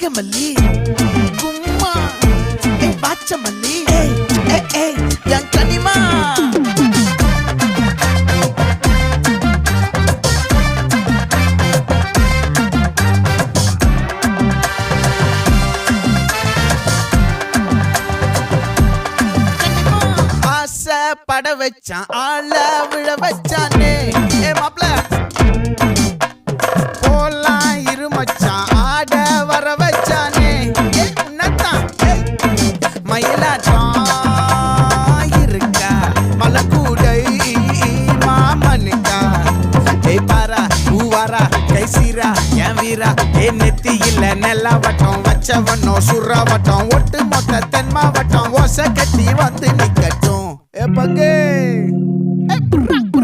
கனகமல்லி கும்மா பாச்சமல்லி என் கனிமா பட வச்சான் ஆள விழ வச்சானே மாப்ள போலாம் இருமச்சான் ஆட வர வச்சானே உன்னத்தான் மயிலாட்டம் இருக்கா மலக்கூடை மாமனுக்கா பாரா பூவாரா கைசீரா என் வீரா நெத்தி இல்ல நெல்லா வட்டம் வச்சவனோ சுறா வட்டம் ஒட்டு மொத்த தென் மாவட்டம் ஓசை கட்டி வந்து நிக்கட்டும் பங்கே